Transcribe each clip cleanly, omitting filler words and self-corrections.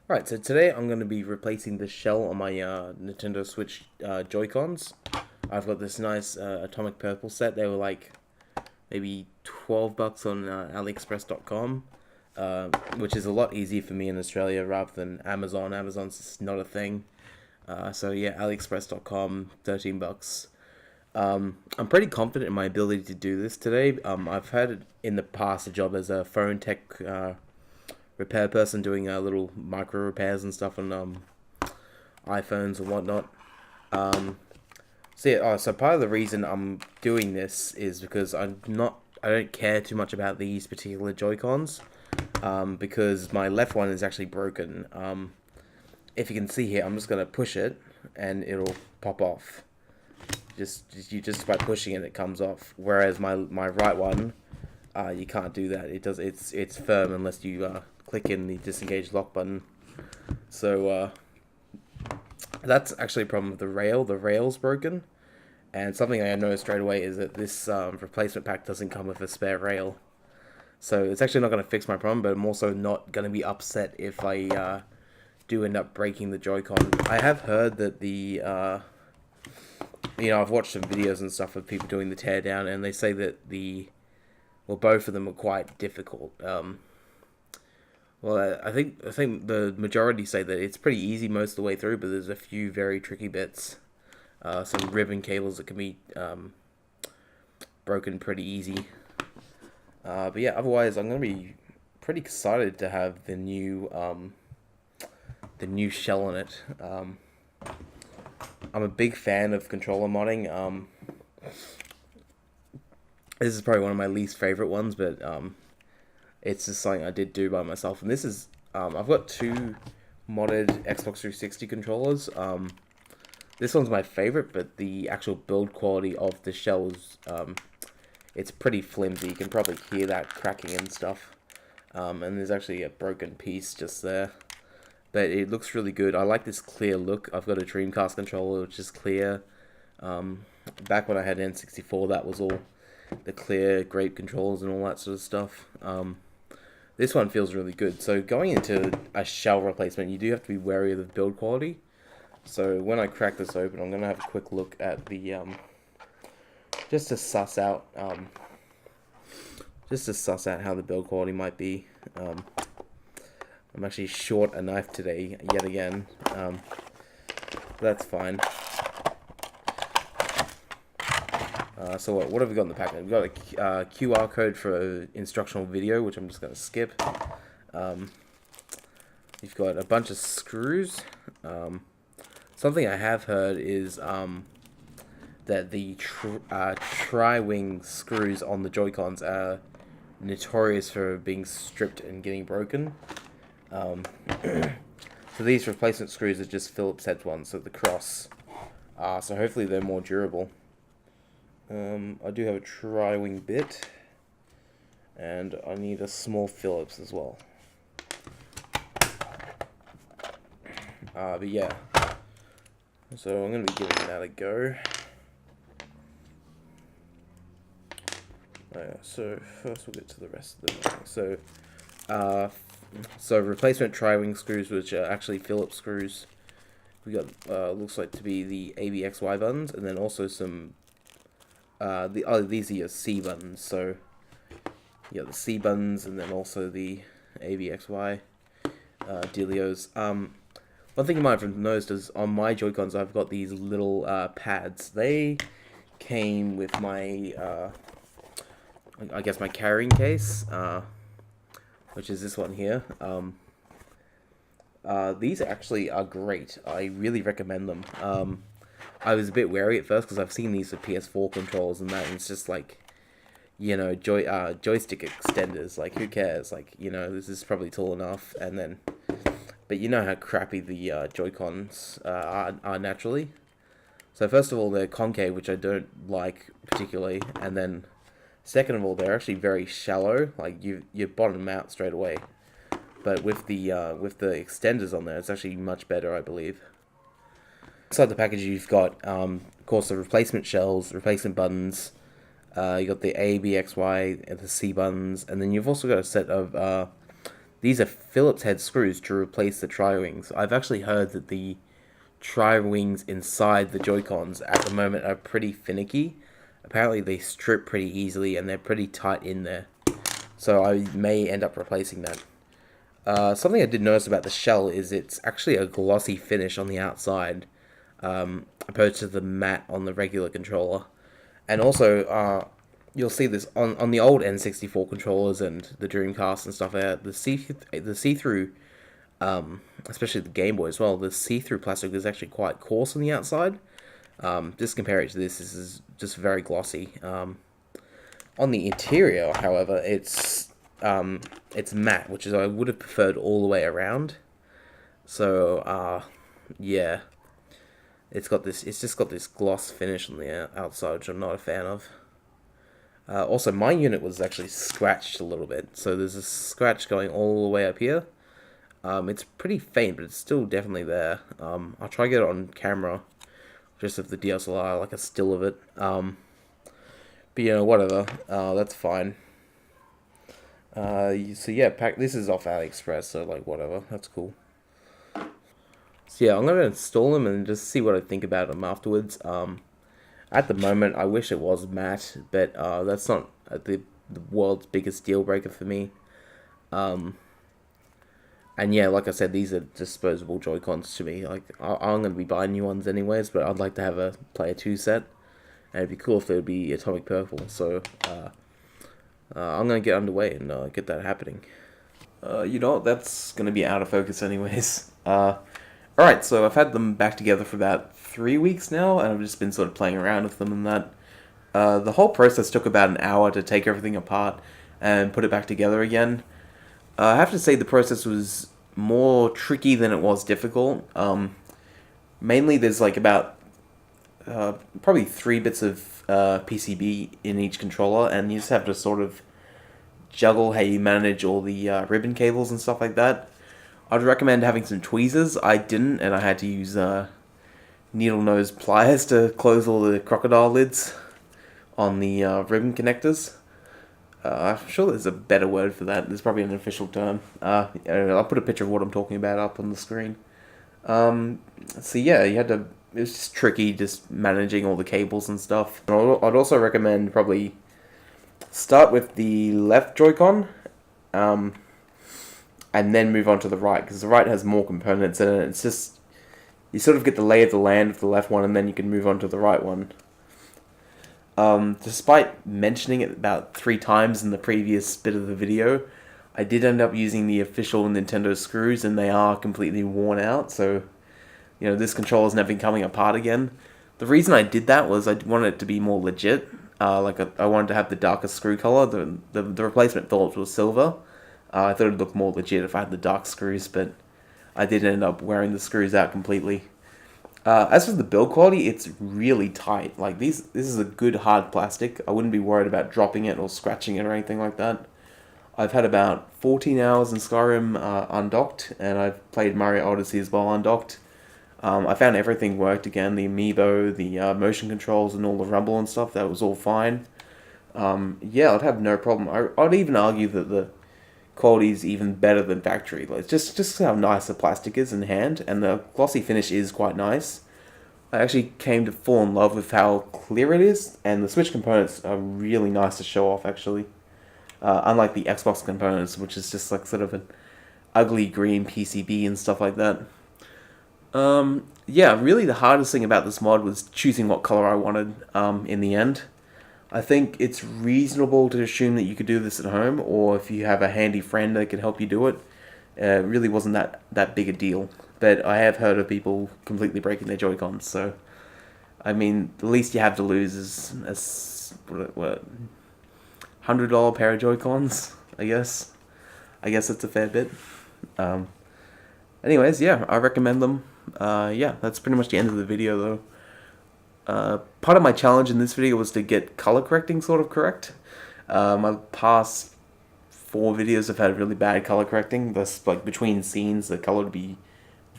Alright, so today I'm going to be replacing the shell on my Nintendo Switch Joy-Cons. I've got this nice Atomic Purple set. They were like maybe $12 on AliExpress.com, which is a lot easier for me in Australia rather than Amazon. Amazon's just not a thing. So yeah, AliExpress.com, $13. I'm pretty confident in my ability to do this today. I've had in the past a job as a phone tech repair person doing little micro repairs and stuff on iPhones and whatnot. So part of the reason I'm doing this is because I don't care too much about these particular Joy-Cons, because my left one is actually broken. If you can see here, I'm just gonna push it and it'll pop off. Just by pushing it, it comes off. Whereas my right one, you can't do that. It's firm unless you click in the disengage lock button. So that's actually a problem with the rail. The rail's broken, and something I noticed straight away is that this replacement pack doesn't come with a spare rail. So it's actually not going to fix my problem, but I'm also not going to be upset if I do end up breaking the Joy-Con. I have heard that I've watched some videos and stuff of people doing the teardown, and they say that both of them are quite difficult. I think the majority say that it's pretty easy most of the way through, but there's a few very tricky bits. Some ribbon cables that can be broken pretty easy. But yeah, otherwise I'm gonna be pretty excited to have the new shell on it. I'm a big fan of controller modding. This is probably one of my least favorite ones, but it's just something I did do by myself. And this is, I've got two modded Xbox 360 controllers. This one's my favorite, but the actual build quality of the shell is, it's pretty flimsy. You can probably hear that cracking and stuff. And there's actually a broken piece just there. But it looks really good. I like this clear look. I've got a Dreamcast controller, which is clear. Back when I had N64, that was all the clear grape controls and all that sort of stuff. This one feels really good. So going into a shell replacement, you do have to be wary of the build quality. So when I crack this open, I'm going to have a quick look at the, just to suss out how the build quality might be. I'm actually short a knife today, yet again. That's fine. So what have we got in the packet? We've got a QR code for instructional video, which I'm just going to skip. You've got a bunch of screws. Something I have heard is that the tri-wing screws on the Joy-Cons are notorious for being stripped and getting broken. So these replacement screws are just Phillips head ones, so the cross. So hopefully they're more durable. I do have a tri-wing bit, and I need a small Phillips as well. But yeah, so I'm going to be giving that a go. So first we'll get to the rest of the so replacement tri-wing screws, which are actually Phillips screws. We got looks like to be the ABXY buttons, and then also some these are your C buttons. So you got the C buttons, and then also the ABXY dealios. One thing you might have noticed is on my Joy-Cons, I've got these little pads. They came with my I guess my carrying case, which is this one here. These actually are great. I really recommend them. I was a bit wary at first because I've seen these for PS4 controls and that, and it's just like, joystick extenders. Like, who cares? Like, this is probably tall enough, and then, but you know how crappy the Joy-Cons are naturally. So first of all, they're concave, which I don't like particularly, and then second of all, they're actually very shallow. Like you bottom them out straight away. But with the extenders on there, it's actually much better, I believe. Inside the package, you've got, of course, the replacement shells, replacement buttons. You got the A, B, X, Y, and the C buttons, and then you've also got a set of these are Phillips head screws to replace the tri-wings. I've actually heard that the tri-wings inside the Joy-Cons at the moment are pretty finicky. Apparently they strip pretty easily and they're pretty tight in there. So I may end up replacing that. Something I did notice about the shell is it's actually a glossy finish on the outside, opposed to the matte on the regular controller. And also, you'll see this on the old N64 controllers and the Dreamcast and stuff. The see-through, especially the Game Boy as well, the see-through plastic is actually quite coarse on the outside. Just compare it to this is just very glossy. On the interior, however, it's matte, which is I would have preferred all the way around. So, yeah, it's just got this gloss finish on the outside, which I'm not a fan of. Also, my unit was actually scratched a little bit, so there's a scratch going all the way up here. It's pretty faint, but it's still definitely there. I'll try to get it on camera, just with the DSLR, like a still of it. But you know, whatever. That's fine. So yeah, this is off AliExpress, so like whatever. That's cool. So yeah, I'm gonna install them and just see what I think about them afterwards. At the moment, I wish it was matte, but that's not the world's biggest deal breaker for me. And yeah, like I said, these are disposable Joy-Cons to me. Like I'm gonna be buying new ones anyways, but I'd like to have a Player 2 set, and it'd be cool if it would be Atomic Purple. So I'm gonna get underway and get that happening. You know what? That's gonna be out of focus anyways. Alright, so I've had them back together for about 3 weeks now, and I've just been sort of playing around with them and that. The whole process took about an hour to take everything apart and put it back together again. I have to say the process was more tricky than it was difficult. Mainly there's like about probably 3 bits of PCB in each controller, and you just have to sort of juggle how you manage all the ribbon cables and stuff like that. I'd recommend having some tweezers. I didn't, and I had to use needle nose pliers to close all the crocodile lids on the ribbon connectors. I'm sure there's a better word for that. There's probably an official term. I'll put a picture of what I'm talking about up on the screen. So yeah, it was just tricky just managing all the cables and stuff. I'd also recommend probably start with the left Joy-Con, and then move on to the right, because the right has more components in it. It's just, you sort of get the lay of the land of the left one, and then you can move on to the right one. Despite mentioning it about 3 times in the previous bit of the video, I did end up using the official Nintendo screws, and they are completely worn out, so, you know, this controller's never coming apart again. The reason I did that was I wanted it to be more legit. I wanted to have the darker screw color. The replacement Phillips was silver. I thought it'd look more legit if I had the dark screws, but I did end up wearing the screws out completely. As for the build quality, it's really tight. Like this is a good hard plastic. I wouldn't be worried about dropping it or scratching it or anything like that. I've had about 14 hours in Skyrim undocked, and I've played Mario Odyssey as well undocked. I found everything worked again. The amiibo, the motion controls, and all the rumble and stuff, that was all fine. Yeah, I'd have no problem. I'd even argue that the quality is even better than factory. Like just how nice the plastic is in hand, and the glossy finish is quite nice. I actually came to fall in love with how clear it is, and the Switch components are really nice to show off actually. Unlike the Xbox components, which is just like sort of an ugly green PCB and stuff like that. Yeah, really the hardest thing about this mod was choosing what color I wanted in the end. I think it's reasonable to assume that you could do this at home, or if you have a handy friend that can help you do it. It really wasn't that big a deal. But I have heard of people completely breaking their Joy-Cons, so I mean, the least you have to lose is what $100 pair of Joy-Cons, I guess. I guess that's a fair bit. Anyways, yeah, I recommend them. Yeah, that's pretty much the end of the video, though. Part of my challenge in this video was to get color correcting sort of correct. My past 4 videos have had really bad color correcting. Thus, like between scenes, the color would be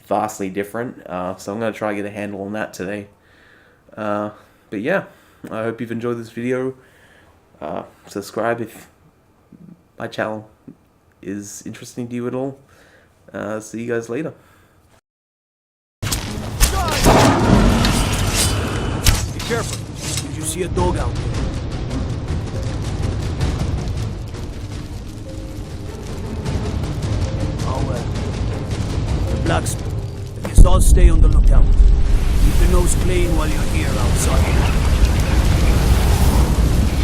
vastly different. So I'm going to try to get a handle on that today. But yeah, I hope you've enjoyed this video. Subscribe if my channel. is interesting to you at all. See you guys later. Be careful. Did you see a dog out there? Oh well. The blacksmith. I guess I'll stay on the lookout. Keep your nose clean while you're here outside.